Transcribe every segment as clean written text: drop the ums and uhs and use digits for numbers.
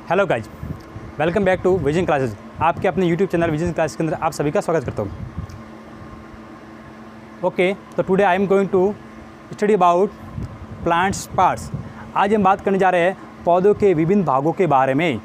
Hello guys, welcome back to Vision classes. आपके अपने YouTube channel vision classes के अंदर आप सभी का स्वागत करता हूँ। ओके, तो today I am going to study about plants parts. आज हम बात करने जा रहे हैं पौधों के विभिन्न भागों के बारे में।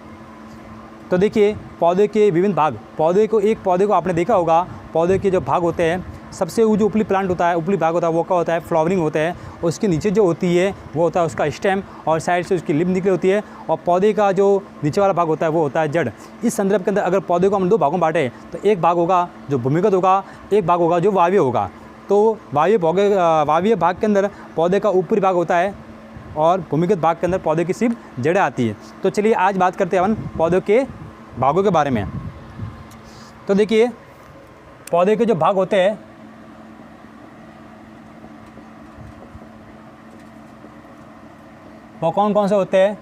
तो देखिए, पौधे के विभिन्न भाग, पौधे को आपने देखा होगा, पौधे के जो भाग होते हैं, सबसे वो जो ऊपरी प्लांट होता है, ऊपरी भाग होता है, वो क्या होता है, फ्लावरिंग होता है। उसके नीचे जो होती है वो होता है उसका स्टेम, और साइड से उसकी लिप निकली होती है। और पौधे का जो नीचे वाला भाग होता है वो होता है जड़। इस संदर्भ के अंदर अगर पौधे को हम दो भागों में बांटे तो एक भाग होगा जो भूमिगत होगा, एक भाग होगा जो वायवीय होगा। तो वायवीय भाग के अंदर पौधे का ऊपरी भाग होता है और भूमिगत भाग के अंदर पौधे की सिर्फ जड़ें आती है। तो चलिए आज बात करते हैं अपन पौधों के भागों के बारे में। तो देखिए, पौधे के जो भाग होते हैं वो कौन कौन से होते हैं?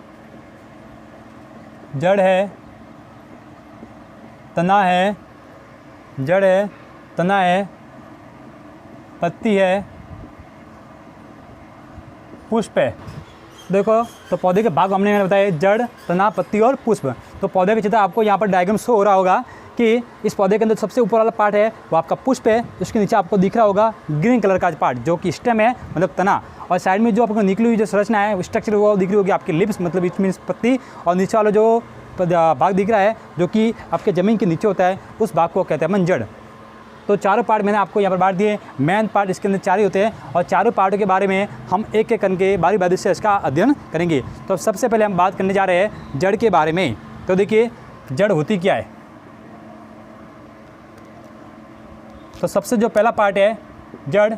जड़ है, तना है, जड़ है, तना है, पत्ती है, पुष्प है। देखो, तो पौधे के भाग हमने बताए जड़, तना, पत्ती और पुष्प। तो पौधे का चित्र आपको यहाँ पर डायग्राम शो हो रहा होगा कि इस पौधे के अंदर सबसे ऊपर वाला पार्ट है वो आपका पुष्प है। उसके नीचे आपको दिख रहा होगा ग्रीन कलर का पार्ट जो कि स्टेम है, मतलब तना। और साइड में जो आपको निकली हुई जो संरचना है, स्ट्रक्चर, वो दिख रही होगी आपकी लिप्स, मतलब इट मीन्स पत्ती। और नीचे वाला जो भाग दिख रहा है जो कि आपके ज़मीन के नीचे होता है, उस भाग को कहते हैं अपन जड़। तो चारों पार्ट मैंने आपको यहाँ पर बांट दिए। मेन पार्ट इसके अंदर चार ही होते हैं और चारों पार्टों के बारे में हम एक एक करके बारी बारी से इसका अध्ययन करेंगे। तो सबसे पहले हम बात करने जा रहे हैं जड़ के बारे में। तो देखिए, जड़ होती क्या है? तो सबसे जो पहला पार्ट है जड़,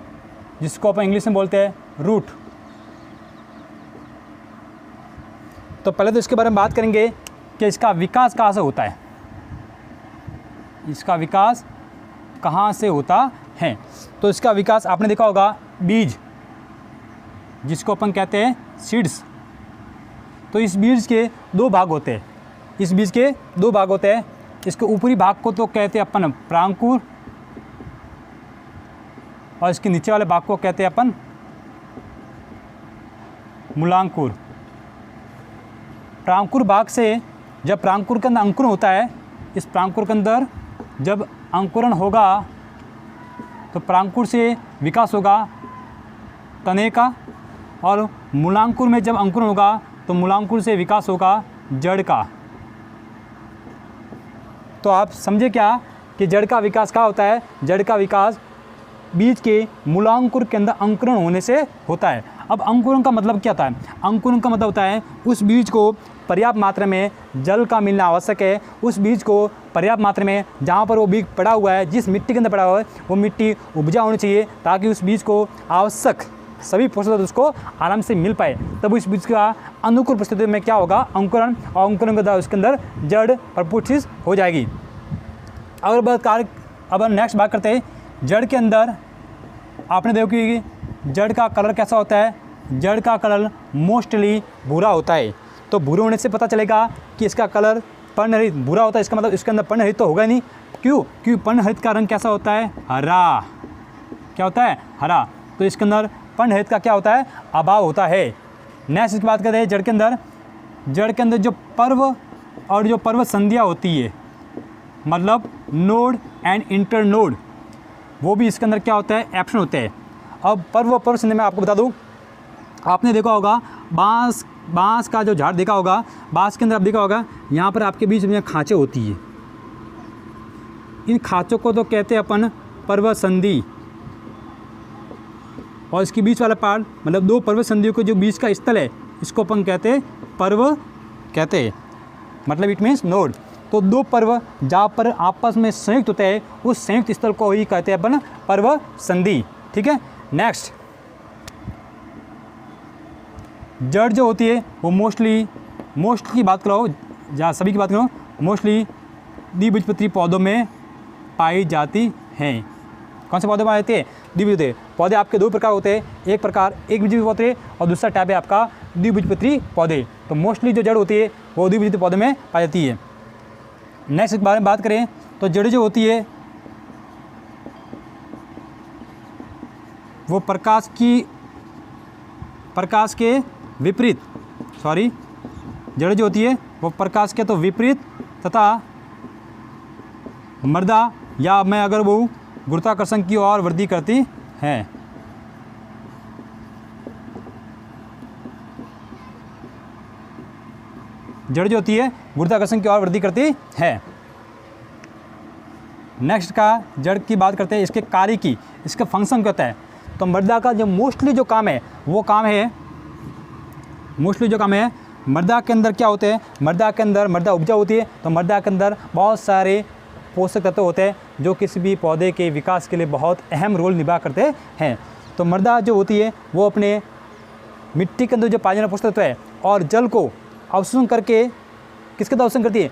जिसको अपन इंग्लिश में बोलते हैं रूट। तो पहले तो इसके बारे में बात करेंगे कि इसका विकास कहाँ से होता है। इसका विकास कहाँ से होता है? तो इसका विकास आपने देखा होगा बीज, जिसको अपन कहते हैं सीड्स। तो इस बीज के दो भाग होते हैं। इस बीज के दो भाग होते हैं। इसके ऊपरी भाग को तो कहते हैं अपन प्रांकुर, और इसके नीचे वाले भाग को कहते हैं अपन मूलांकुर। प्रांकुर भाग से जब प्रांकुर के अंदर अंकुरण होता है, इस प्रांकुर के अंदर जब अंकुरण होगा तो प्रांकुर से विकास होगा तने का, और मूलांकुर में जब अंकुरण होगा तो मूलांकुर से विकास होगा जड़ का। तो आप समझे क्या कि जड़ का विकास क्या होता है? जड़ का विकास बीज के मूलांकुर के अंदर अंकुरण होने से होता है। अब अंकुरण का मतलब क्या होता है? अंकुरण का मतलब होता है उस बीज को पर्याप्त मात्रा में जल का मिलना आवश्यक है। उस बीज को पर्याप्त मात्रा में, जहाँ पर वो बीज पड़ा हुआ है, जिस मिट्टी के अंदर पड़ा हुआ है, वो मिट्टी उपजाऊ होनी चाहिए ताकि उस बीज को आवश्यक सभी पोषक तत्व उसको आराम से मिल पाए। तब उस बीज का अनुकूल परिस्थिति में क्या होगा? अंकुरण। और अंकुरण के द्वारा उसके अंदर जड़ प्रपुष्ट हो जाएगी। अब नेक्स्ट बात करते हैं जड़ के अंदर। आपने देखो कि जड़ का कलर कैसा होता है? जड़ का कलर मोस्टली भूरा होता है। तो भूरे होने से पता चलेगा कि इसका कलर पर्णहरित भूरा होता है। इसका मतलब इसके अंदर पर्णहरित तो होगा नहीं। क्यों? क्योंकि पर्णहरित का रंग कैसा होता है? हरा। क्या होता है? हरा। तो इसके अंदर पर्णहरित का क्या होता है? अभाव होता है। नेक्स्ट इसकी बात करते हैं जड़ के अंदर। जड़ के अंदर जो पर्व और जो पर्व संधियाँ होती है, मतलब नोड एंड इंटर नोड, वो भी इसके अंदर क्या होता है? एब्सेंट होते हैं। अब पर्व संधि में आपको बता दूँ, आपने देखा होगा बांस का जो झाड़ देखा होगा, बांस के अंदर आप देखा होगा यहाँ पर आपके बीच में खाँचें होती है। इन खाँचों को तो कहते हैं अपन पर्व संधि। और इसके बीच वाला पार्ट, मतलब दो पर्व संधियों के जो बीच का स्थल है, इसको अपन कहते हैं पर्व कहते हैं, मतलब इट मीन्स नोड। तो दो पर्व जहाँ पर आपस में संयुक्त होते हैं, उस संयुक्त स्थल को ही कहते हैं अपन पर्व संधि। ठीक है। नेक्स्ट, जड़ जो होती है वो मोस्टली की बात करो, जहाँ सभी की बात करो, मोस्टली द्विबीजपत्री पौधों में पाई जाती हैं। कौन से पौधे पाए जाते हैं? द्विबीजपत्री पौधे। आपके दो प्रकार होते हैं, एक प्रकार एक बीजपत्री पौधे और दूसरा टाइप है आपका द्विबीजपत्री पौधे। तो मोस्टली जो जड़ होती है वो द्विबीजपत्री पौधे में पाई जाती है। नेक्स्ट के बारे में बात करें तो जड़ जो होती है वो प्रकाश के विपरीत, जड़ जो होती है वो प्रकाश के तो विपरीत तथा मृदा या में अगर वो गुरुत्वाकर्षण की ओर वृद्धि करती है। जड़ जो होती है गुरुत्वाकर्षण की ओर वृद्धि करती है। नेक्स्ट का जड़ की बात करते हैं, इसके कार्य की, इसका फंक्शन क्या होता है। तो मृदा का जो मोस्टली जो काम है वो काम है, मोस्टली जो काम है मृदा के अंदर क्या होते हैं, मृदा के अंदर मृदा उपजाऊ होती है तो मृदा के अंदर बहुत सारे पोषक तत्व होते हैं जो किसी भी पौधे के विकास के लिए बहुत अहम रोल निभा करते हैं। तो मृदा जो होती है वो अपने मिट्टी के अंदर जो पाए जाने पोषक तत्व है और जल को अवशोषण करके किसके द्वारा अवशोषण करती है,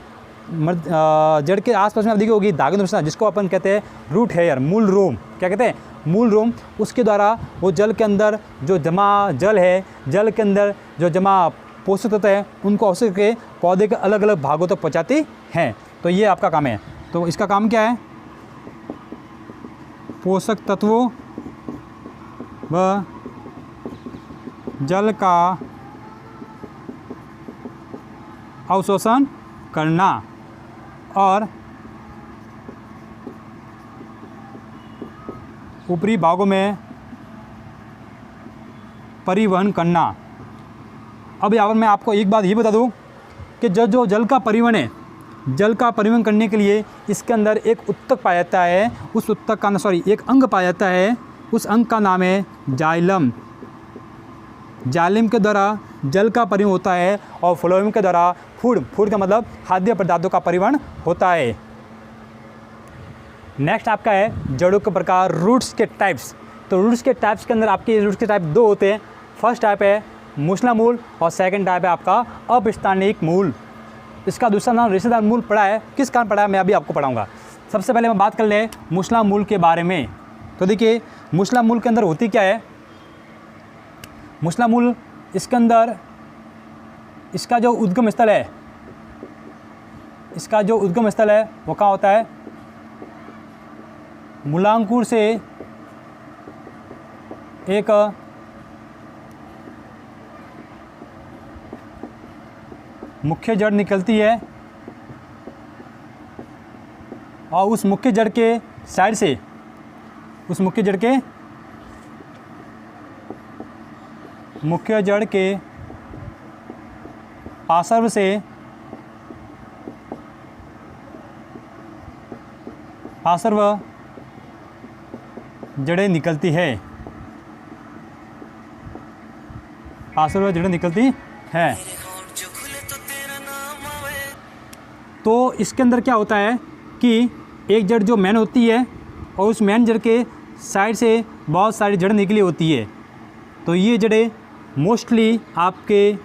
जड़ के आसपास में आप देखी होगी दागन संरचना जिसको अपन कहते हैं रूट हेयर, मूल रोम, क्या कहते हैं मूल रोम, उसके द्वारा वो जल के अंदर जो जमा जल है, जल के अंदर जो जमा पोषक तत्व है उनको अवशोषण करके पौधे के अलग अलग भागों तक पहुँचाती हैं। तो ये आपका काम है। तो इसका काम क्या है, पोषक तत्वों व जल का अवशोषण करना और ऊपरी भागों में परिवहन करना। अब यहाँ पर मैं आपको एक बात ये बता दूँ कि जो जल का परिवहन है, जल का परिवहन करने के लिए इसके अंदर एक उत्तक पाया जाता है, उस उत्तक का एक अंग पाया जाता है, उस अंग का नाम है जाइलम। जाइलम के द्वारा जल का परिवहन होता है और फ्लोएम के द्वारा फूड का मतलब खाद्य पदार्थों का परिवहन होता है। नेक्स्ट आपका है जड़ों के प्रकार, रूट्स के टाइप्स। तो रूट्स के टाइप्स के अंदर आपके रूट्स के टाइप दो होते हैं। फर्स्ट टाइप है मूसला मूल और सेकंड टाइप है आपका अपस्थानिक मूल। इसका दूसरा नाम रेशेदार मूल पड़ा है। किस कारण पड़ा है मैं अभी आपको पढ़ाऊँगा। सबसे पहले मैं बात कर ले मूसला मूल के बारे में। तो देखिए मूसला मूल के अंदर होती क्या है, मूसला मूल इसके अंदर इसका जो उद्गम स्थल है, इसका जो उद्गम स्थल है वो कहाँ होता है, मूलांकुर से एक मुख्य जड़ निकलती है और उस मुख्य जड़ के साइड से, उस मुख्य जड़ के पार्श्व से पार्श्व जड़ें निकलती है, पार्श्व जड़ें निकलती हैं। तो इसके अंदर क्या होता है कि एक जड़ जो मेन होती है और उस मेन जड़ के साइड से बहुत सारी जड़ें निकली होती है। तो ये जड़ें मोस्टली आपके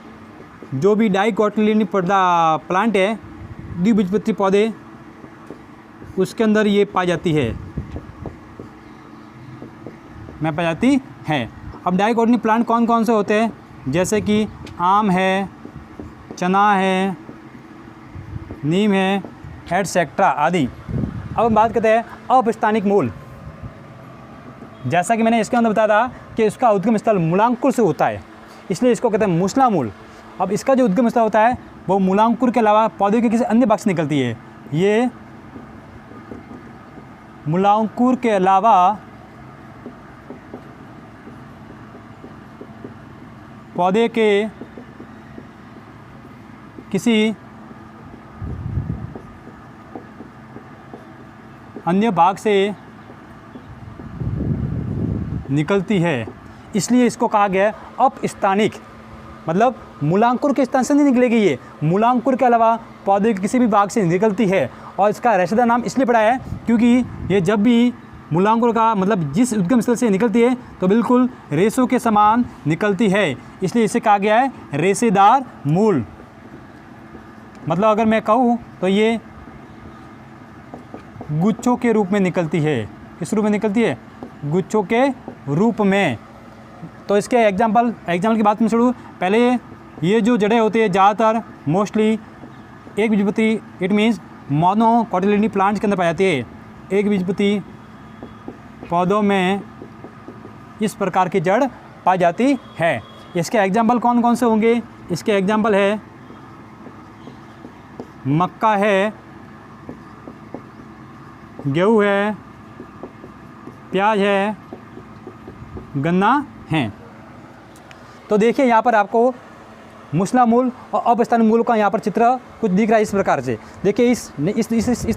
जो भी डाइकोटिलिडोन प्लांट है, द्विबीजपत्री पौधे, उसके अंदर ये पाई जाती है, पाई जाती है। अब डाइकोटिलिडोन प्लांट कौन कौन से होते हैं, जैसे कि आम है, चना है, नीम है, एटसेट्रा आदि। अब हम बात करते हैं अपस्थानिक मूल। जैसा कि मैंने इसके अंदर बताया था कि इसका उद्गम स्थल मूलांकुर से होता है, इसलिए इसको कहते हैं मूसला मूल। अब इसका जो उद्गम स्थल होता है वो मूलांकुर के अलावा पौधे के किसी अन्य भाग से निकलती है। ये मूलांकुर के अलावा पौधे के किसी अन्य भाग से निकलती है, इसलिए इसको कहा गया है अपस्थानिक। मतलब मूलांकुर के स्थान से नहीं निकलेगी, ये मूलांकुर के अलावा पौधे के किसी भी भाग से निकलती है। और इसका रेशेदार नाम इसलिए पड़ा है क्योंकि ये जब भी मूलांकुर का मतलब जिस उद्गम स्थल से निकलती है तो बिल्कुल रेशों के समान निकलती है, इसलिए इसे कहा गया है रेशेदार मूल। मतलब अगर मैं कहूँ तो ये गुच्छों के रूप में निकलती है। किस रूप में निकलती है, गुच्छों के रूप में। तो इसके एग्जाम्पल की बात में छोड़ू, पहले ये जो जड़ें होती है ज़्यादातर मोस्टली एक बीजपत्री, इट मीन्स मोनोकोटिलिडोन प्लांट्स के अंदर पाई जाती है। एक बीजपत्री पौधों में इस प्रकार की जड़ पाई जाती है। इसके एग्जाम्पल कौन कौन से होंगे, इसके एग्जाम्पल है मक्का है, गेहूँ है, प्याज है, गन्ना है। तो देखिए यहाँ पर आपको मुस्ला मूल और अपस्थानिक मूल का यहाँ पर चित्र कुछ दिख रहा है इस प्रकार से। देखिए इस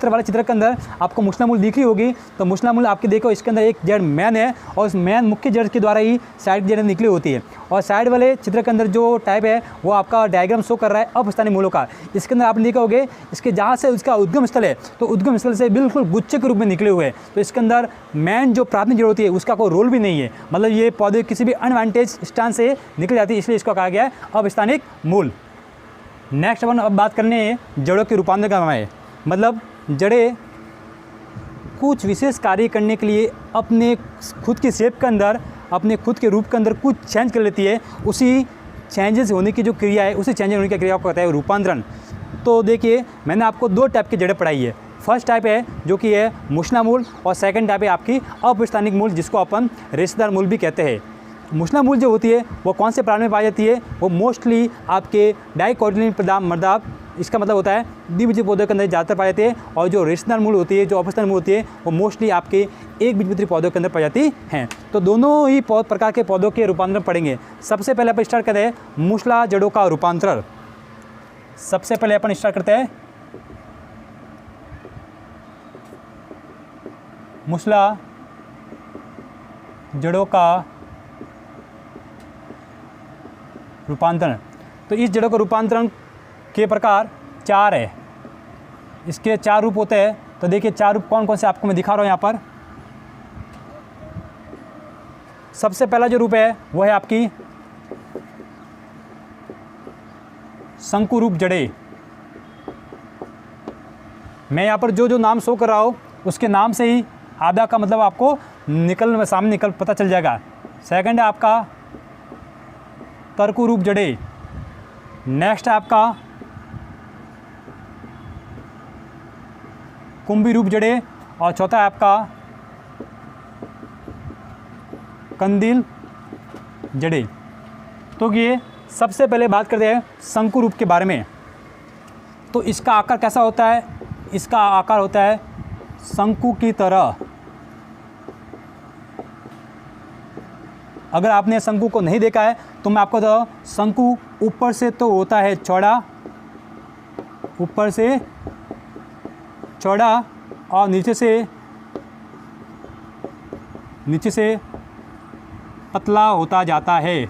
तरह वाले चित्र के अंदर आपको मुस्ला मूल दिख रही होगी। तो मुस्ला मूल आपके देखो इसके अंदर एक जड़ मैन है और उस मैन मुख्य जड़ के द्वारा ही साइड जड़ निकली होती है। और साइड वाले चित्र के अंदर जो टाइप है वो आपका डायग्राम शो कर रहा है अपस्थानिक मूलों का। इसके अंदर आपने देखा होगा इसके जहाँ से उसका उद्गम स्थल है तो उद्गम स्थल से बिल्कुल गुच्छे के रूप में निकले हुए हैं। तो इसके अंदर मैन जो प्राथमिक जड़ होती है उसका कोई रोल भी नहीं है, मतलब ये पौधे किसी भी अनवांटेज स्थान से निकल जाती है, इसलिए इसको कहा गया है अपस्थानिक मूल। नेक्स्ट अपन अब बात करने जड़ों के रूपांतर का है, मतलब जड़ें कुछ विशेष कार्य करने के लिए अपने खुद की शेप के अंदर, अपने खुद के रूप के अंदर कुछ चेंज कर लेती है। उसी चेंजेस होने की जो क्रिया है, उसी चेंज होने की क्रिया को कहता है रूपांतरण। तो देखिए मैंने आपको दो टाइप की जड़ें पढ़ाई है। फर्स्ट टाइप है जो कि है मुस्ला मूल और सेकंड टाइप है आपकी अपस्थानिक मूल, जिसको अपन रेशेदार मूल भी कहते हैं। मुस्ला मूल जो होती है वो कौन से प्राणी में पाई जाती है? वो मोस्टली आपके डाइकोटिलीडन प्रदान मर्दाप, इसका मतलब होता है द्विबीजपत्री पौधों के अंदर ज़्यादातर पाई जाती है। और जो रेशेदार मूल होती है, जो अपस्थानिक मूल होती है, वो मोस्टली आपके एक बीजपत्री पौधों के अंदर पाई जाती हैं। तो दोनों ही प्रकार के पौधों के रूपांतरण पढ़ेंगे। सबसे पहले अपन स्टार्ट करते हैं मुस्ला जड़ों का रूपांतरण। सबसे पहले अपन स्टार्ट करते हैं मुस्ला जड़ों का रूपांतरण। तो इस जड़ों का रूपांतरण के प्रकार चार है, इसके चार रूप होते हैं। तो देखिए चार रूप कौन कौन से आपको मैं दिखा रहा हूँ यहाँ पर। सबसे पहला जो रूप है वो है आपकी शंकु रूप जड़ें। मैं यहाँ पर जो जो नाम शो कर रहा हूँ उसके नाम से ही आधा का मतलब आपको सामने निकल पता चल जाएगा। सेकंड है आपका तरकु रूप जड़ें। नेक्स्ट है आपका कुंभी रूप जड़ें। और चौथा है आपका कंदील जड़ें। तो ये सबसे पहले बात करते हैं शंकु रूप के बारे में। तो इसका आकार कैसा होता है? इसका आकार होता है शंकु की तरह। अगर आपने शंकु को नहीं देखा है तो मैं आपको बताऊँ, शंकु ऊपर से तो होता है चौड़ा, ऊपर से चौड़ा और नीचे से पतला होता जाता है,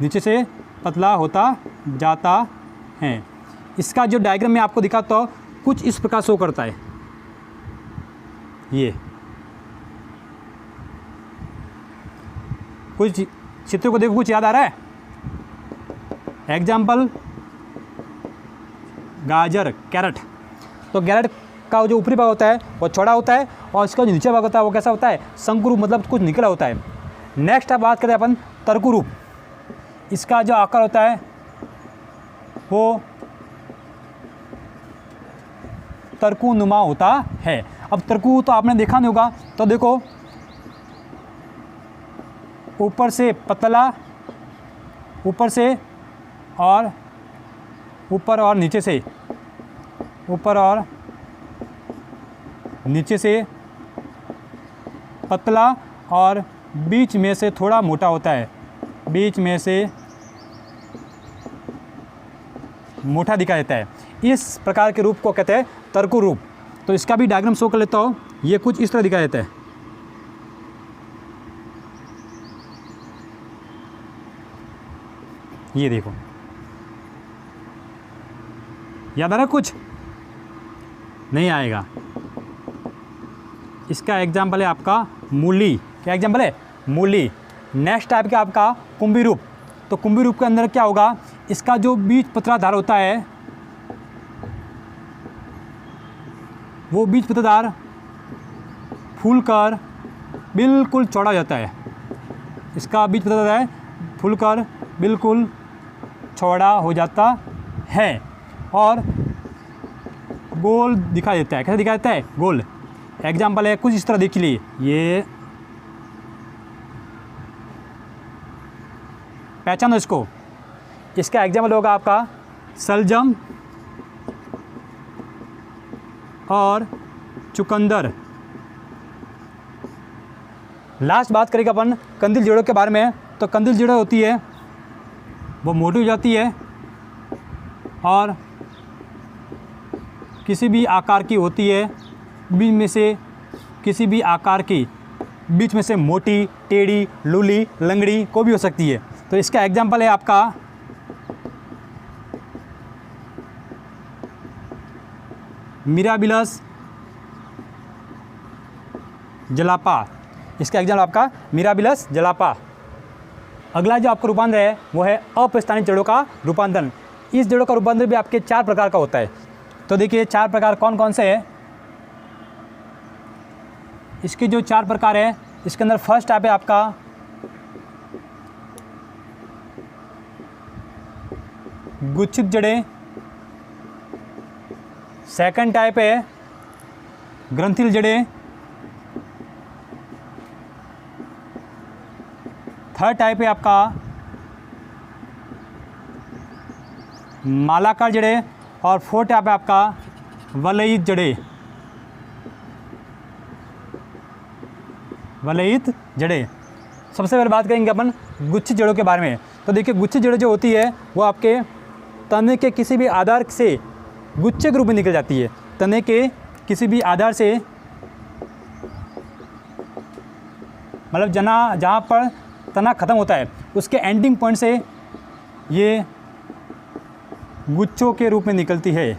नीचे से पतला होता जाता है। इसका जो डायग्राम मैं आपको दिखाता हूँ कुछ इस प्रकार शो करता है। ये कुछ चित्र को देखो, कुछ याद आ रहा है? एग्जाम्पल गाजर, कैरेट। तो कैरेट का जो ऊपरी भाग होता है वो चौड़ा होता है और इसका जो नीचे भाग होता है वो कैसा होता है? शंकु रूप, मतलब कुछ निकला होता है। नेक्स्ट अब बात करते हैं अपन तरकु रूप। इसका जो आकार होता है वो तरकु नुमा होता है। अब तरकु तो आपने देखा नहीं होगा, तो देखो ऊपर से पतला, ऊपर से और ऊपर और नीचे से, ऊपर और नीचे से पतला और बीच में से थोड़ा मोटा होता है, बीच में से मोटा दिखाई देता है। इस प्रकार के रूप को कहते हैं तरकु रूप। तो इसका भी डायग्राम शो कर लेता हूँ। ये कुछ इस तरह दिखाई देता है। ये देखो, याद आ रहा है? कुछ नहीं आएगा। इसका एग्जाम्पल है आपका मूली। क्या एग्जाम्पल है? मूली। नेक्स्ट टाइप का आपका कुंभी रूप। तो कुंभी रूप के अंदर क्या होगा? इसका जो बीज पत्राधार होता है वो बीज पत्राधार फूलकर बिल्कुल चौड़ा हो जाता है। इसका बीज पत्राधार फूलकर बिल्कुल चौड़ा हो जाता है और गोल दिखा देता है। कैसे दिखा देता है? गोल। एग्जाम्पल है कुछ इस तरह देख लीजिए। ये पहचानो इसको। इसका एग्जाम्पल होगा आपका सलजम और चुकंदर। लास्ट बात करेंगे अपन कंदील जड़ों के बारे में। तो कंदील जड़ें होती है वो मोटी हो जाती है और किसी भी आकार की होती है, बीच में से किसी भी आकार की, बीच में से मोटी, टेढ़ी, लूली, लंगड़ी को भी हो सकती है। तो इसका एग्जाम्पल है आपका मिराबिलस जलापा। इसका एग्जाम्पल आपका मिराबिलस जलापा। अगला जो आपका रूपांतर है वो है अप्रस्थानिक जड़ों का रूपांतरण। इस जड़ों का रूपांतरण भी आपके 4 प्रकार का होता है। तो देखिए 4 प्रकार कौन कौन से हैं। इसके जो 4 प्रकार है, इसके अंदर फर्स्ट टाइप है आपका गुच्छित जड़ें, सेकंड टाइप है ग्रंथिल जड़ें, थर्ड टाइप है आपका मालाकार जड़ें और फोर्थ टाइप है आपका वलयित जड़ें। वलयित जड़ें। सबसे पहले बात करेंगे अपन गुच्छित जड़ों के बारे में। तो देखिए गुच्छित जड़ें जो होती है वो आपके तने के किसी भी आधार से गुच्छे के रूप में निकल जाती है। तने के किसी भी आधार से, मतलब जहाँ पर तना ख़त्म होता है उसके एंडिंग पॉइंट से ये गुच्छों के रूप में निकलती है।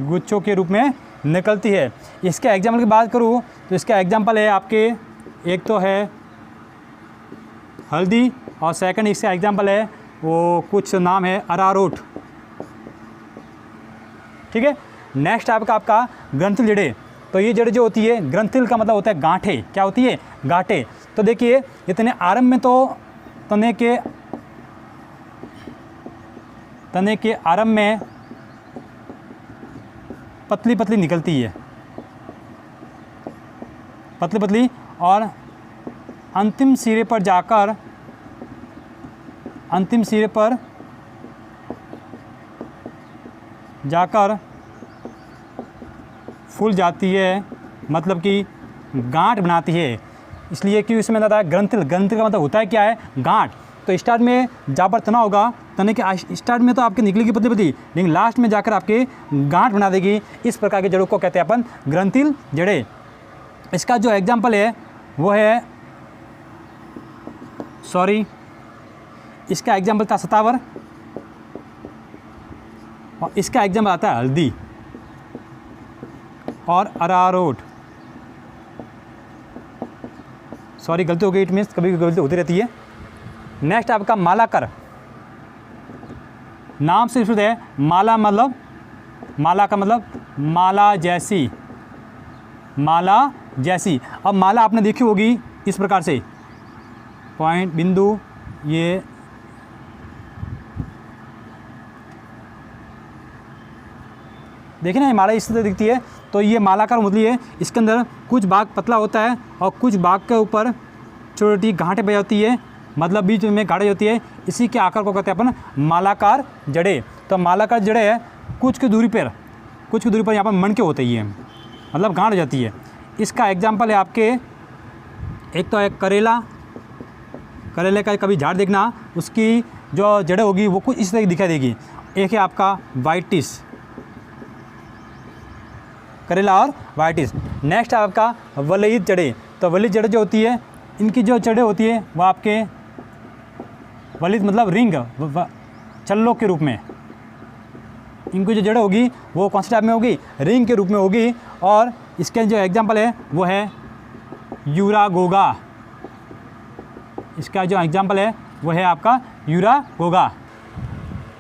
गुच्छों के रूप में निकलती है। इसके एग्जाम्पल की बात करूँ तो इसका एग्जाम्पल है आपके, एक तो है हल्दी और सेकंड इसका एग्जाम्पल है वो कुछ नाम है अरारोट। ठीक है। नेक्स्ट आपका ग्रंथिल जड़ें। तो ये जड़ें जो होती है, ग्रंथिल का मतलब होता है गांठे। क्या होती है? गांठे। तो देखिए इतने आरंभ में तो तने के आरंभ में पतली पतली निकलती है, पतली पतली, और अंतिम सिरे पर जाकर फूल जाती है, मतलब कि गांठ बनाती है। इसलिए कि इसमें आता है ग्रंथिल। ग्रंथिल का मतलब होता है क्या है? गांठ। तो स्टार्ट में जहाँ पर तना होगा, तने के स्टार्ट में तो आपके निकलेगी पतली पतली, लेकिन लास्ट में जाकर आपके गांठ बना देगी। इस प्रकार के जड़ों को कहते हैं अपन ग्रंथिल जड़ें। इसका जो एग्जाम्पल है वो है, इसका एग्जाम्पल था सतावर, और इसका एग्जाम्पल आता है हल्दी और अरारोट। गलती हो गई, इट मीन्स कभी गलती होती रहती है। नेक्स्ट आपका मालाकर। नाम से शुरू है माला, मतलब माला का मतलब माला जैसी, माला जैसी। अब माला आपने देखी होगी इस प्रकार से, पॉइंट, बिंदु, ये देखिए ना, ये माला इस तरह दिखती है। तो ये मालाकार मुरली है। इसके अंदर कुछ भाग पतला होता है और कुछ भाग के ऊपर छोटी छोटी गांठें बह जाती है, मतलब बीच में गांठें होती है। इसी के आकार को कहते हैं अपन मालाकार जड़ें। तो मालाकार जड़ें है कुछ की दूरी पर यहाँ पर मन के होते ही है, मतलब गांठ हो जाती है। इसका एग्जाम्पल है आपके, एक तो है करेला। करेले का कभी झाड़ देखना, उसकी जो जड़ें होगी वो कुछ इस तरह की दिखाई देगी। एक है आपका वाइटिस, करेला और वाइटिस। नेक्स्ट है आपका वलयित जड़ें। तो वलयित जड़ें जो होती है, इनकी जो जड़ें होती है वो आपके वलयित मतलब रिंग, छल्लों के रूप में। इनकी जो जड़ें होगी वो कौन से टाइप में होगी? रिंग के रूप में होगी। और इसके जो एग्जाम्पल है वो है यूरागोगा। इसका जो एग्जाम्पल है वो है आपका यूरागोगा।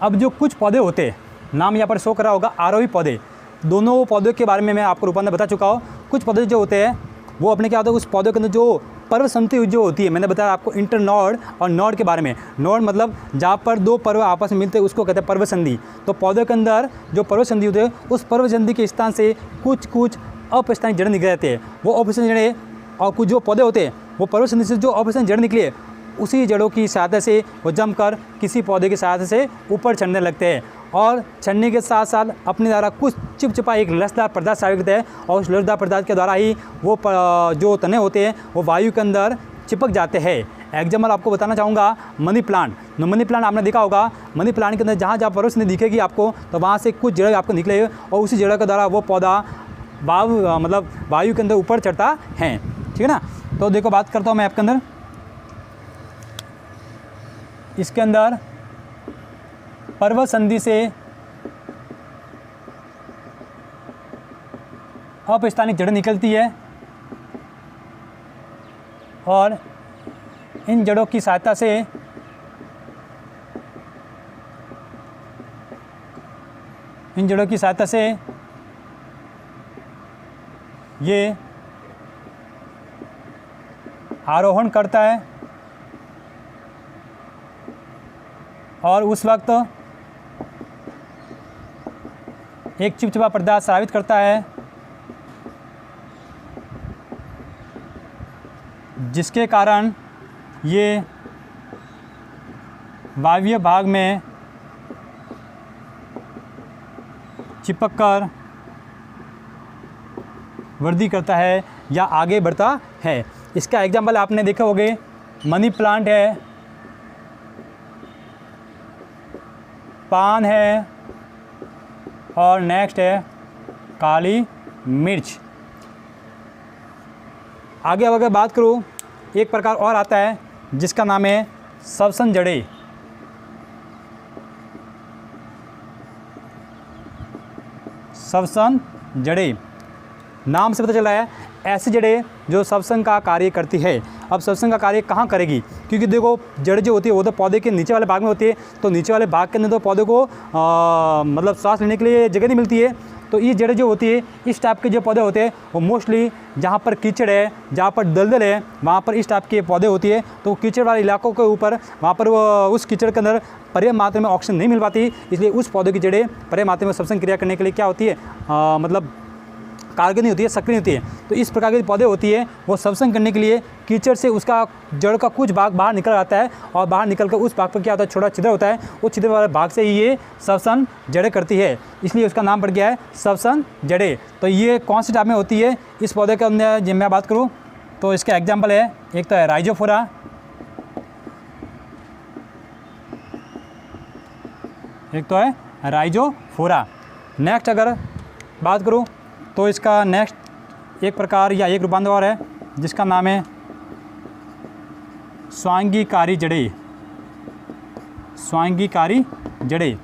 अब जो कुछ पौधे होते हैं, नाम यहाँ पर शो करा होगा आरोही पौधे। दोनों पौधों के बारे में मैं आपको रूपांतर बता चुका हूँ। कुछ पौधे जो होते हैं वो अपने क्या होता है, उस पौधे के अंदर जो पर्व संधि जो होती है, मैंने बताया आपको इंटरनोड और नोड के बारे में। नोड मतलब जहाँ पर दो पर्व आपस में मिलते हैं उसको कहते हैं पर्व संधि। तो पौधे के अंदर जो पर्व संधि होते हैं, उस पर्व संधि के स्थान से कुछ अपस्थानिक जड़ निकल जाते हैं। वो अपस्थानिक जड़ें, और कुछ जो पौधे होते हैं वो पर्व संधि से जो अपस्थानिक जड़ निकले उसी जड़ों की सहायता से वो जमकर किसी पौधे की सहायता से ऊपर चढ़ने लगते हैं और चढ़ने के साथ साथ अपने द्वारा कुछ चिपचिपा एक लसदार पदार्थ स्रावित करते हैं और उस लसदार पदार्थ के द्वारा ही वो जो तने होते हैं वो वायु के अंदर चिपक जाते हैं। एग्जाम्पल आपको बताना चाहूँगा मनी प्लांट। मनी प्लांट आपने देखा होगा, मनी प्लांट के अंदर जहाँ जहाँ परवरिश नहीं दिखेगी आपको तो वहाँ से कुछ जड़ आपको निकलेगी और उसी जड़ के द्वारा वो पौधा वायु के अंदर ऊपर चढ़ता है। ठीक है ना। तो देखो बात करता हूँ मैं आपके अंदर, इसके अंदर पर्वत संधि से अपस्थानिक जड़ निकलती है और इन जड़ों की सहायता से ये आरोहण करता है और उस वक्त एक चिपचिपा पदार्थ स्रावित करता है जिसके कारण ये वायव्य भाग में चिपक कर वृद्धि करता है या आगे बढ़ता है। इसका एग्जाम्पल आपने देखे होंगे, मनी प्लांट है, पान है और नेक्स्ट है काली मिर्च। आगे अगर बात करूँ, एक प्रकार और आता है जिसका नाम है सवसन जड़े। सवसन जड़े नाम से पता चल रहा है ऐसी जड़ें जो सवसन का कार्य करती है। अब सवसन का कार्य कहाँ करेगी, क्योंकि देखो जड़ जो होती है वो तो पौधे के नीचे वाले भाग में होती है, तो नीचे वाले भाग के अंदर तो पौधे को मतलब सांस लेने के लिए जगह नहीं मिलती है। तो ये जड़ें जो होती है इस टाइप के जो पौधे होते हैं वो मोस्टली जहाँ पर कीचड़ है, जहाँ पर दलदल है, वहाँ पर इस टाइप के पौधे होती है। तो कीचड़ वाले इलाकों के ऊपर वहाँ पर वो उस कीचड़ के अंदर पर्याप्त मात्रा में ऑक्सीजन नहीं मिल पाती, इसलिए उस पौधे की जड़ें पर्याप्त मात्रा में श्वसन क्रिया करने के लिए क्या होती है, मतलब कारगर नहीं होती है, सक्रिय नहीं होती है। तो इस प्रकार के पौधे होती है वो श्वसन करने के लिए कीचड़ से उसका जड़ का कुछ भाग बाहर निकल आता है और बाहर निकल कर उस भाग पर क्या होता है, छोटा छिद्र होता है, उस छिद्र वाले भाग से ही ये श्वसन जड़ें करती है, इसलिए उसका नाम पड़ गया है श्वसन जड़ें। तो ये कौन सी टाइप में होती है इस पौधे के अंदर, जब मैं बात करूँ तो इसका एग्जाम्पल है, एक तो है राइजोफोरा, एक तो है राइजोफोरा। नेक्स्ट अगर बात करूँ तो इसका नेक्स्ट एक प्रकार या एक रूपांतर और है जिसका नाम है स्वांगीकारी जड़ें। स्वांगीकारी जड़ें,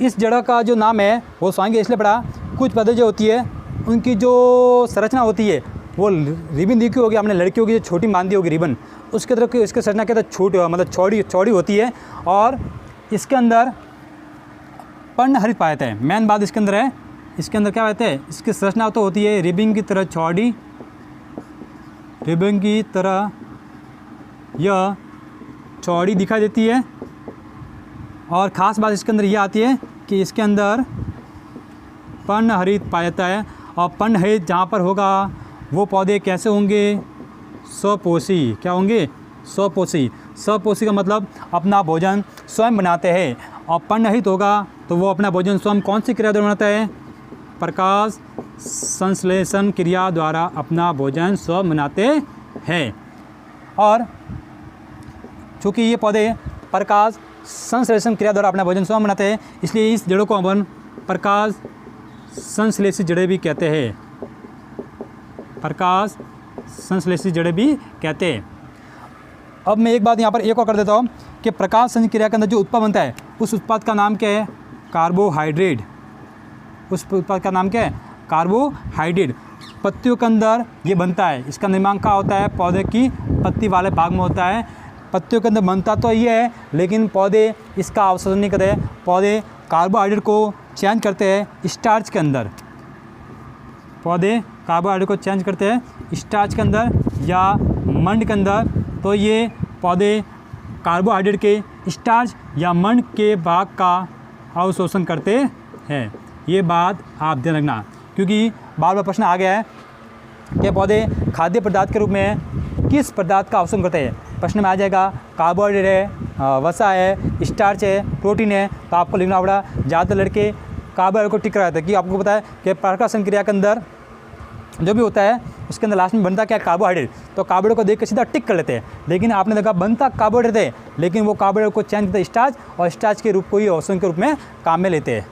इस जड़ का जो नाम है वो स्वांगी इसलिए पड़ा, कुछ पौधे जो होती है उनकी जो संरचना होती है वो रिबन देखी होगी आपने, लड़कियों की जो छोटी बांधी होगी रिबन, उसके तरफ की इसकी संरचना क्या छोटी मतलब चौड़ी होती है और इसके अंदर पर्णहरित पाया जाता है। मेन बात इसके अंदर है, इसके अंदर क्या होता है, इसकी संरचना तो होती है रिबन की तरह चौड़ी, रिबन की तरह यह चौड़ी दिखाई देती है। और ख़ास बात इसके अंदर यह आती है कि इसके अंदर पर्णहरित पाया जाता है और पर्णहरित जहाँ पर होगा वो पौधे कैसे होंगे, स्वपोषी। क्या होंगे, स्वपोषी। स्वपोषी का मतलब अपना भोजन स्वयं बनाते हैं और पर्णहरित होगा तो वो अपना भोजन स्वयं कौन सी क्रिया द्वारा बनाता है, प्रकाश संश्लेषण क्रिया द्वारा अपना भोजन स्वयं बनाते हैं। और चूँकि ये पौधे प्रकाश संश्लेषण क्रिया द्वारा अपना भोजन स्वयं बनाते हैं, इसलिए इस जड़ों को अपन प्रकाश संश्लेषित जड़ें भी कहते हैं। प्रकाश संश्लेषित जड़ें भी कहते हैं। अब मैं एक बात यहाँ पर एक और कर देता हूँ कि प्रकाश संश्लेषण क्रिया के अंदर जो उत्पाद बनता है उस उत्पाद का नाम क्या है, कार्बोहाइड्रेट। उस उत्पाद का नाम क्या है, कार्बोहाइड्रेट। पत्तियों के अंदर ये बनता है, इसका निर्माण क्या होता है, पौधे की पत्ती वाले भाग में होता है। पत्तियों के अंदर बनता तो ये है लेकिन पौधे इसका अवशोषण नहीं करते, पौधे कार्बोहाइड्रेट को चेंज करते हैं स्टार्च के अंदर। पौधे कार्बोहाइड्रेट को चेंज करते हैं स्टार्च के अंदर या मंड के अंदर। तो ये पौधे कार्बोहाइड्रेट के स्टार्च या मंड के भाग का अवशोषण करते हैं। ये बात आप ध्यान रखना, क्योंकि बार बार प्रश्न आ गया है कि पौधे खाद्य पदार्थ के रूप में किस पदार्थ का अवशोषण करते हैं। प्रश्न में आ जाएगा कार्बोहाइड्रेट है, वसा है, स्टार्च है, प्रोटीन है, तो आपको लिखना पड़ा ज़्यादातर लड़के कार्बोहाइड्रेट को टिक कराते हैं कि आपको पता है कि प्रकाशन क्रिया के अंदर जो भी होता है उसके अंदर लास्ट में बनता क्या कार्बोहाइड्रेट, तो कार्बोहाइड्रेट को देख के सीधा टिक कर लेते हैं। लेकिन आपने देखा बनता कार्बोहाइड्रेट है, लेकिन वो कार्बोहाइड्रेट को चेंज करते हैं स्टार्च, और स्टार्च के रूप को ही औषधि के रूप में काम में लेते हैं।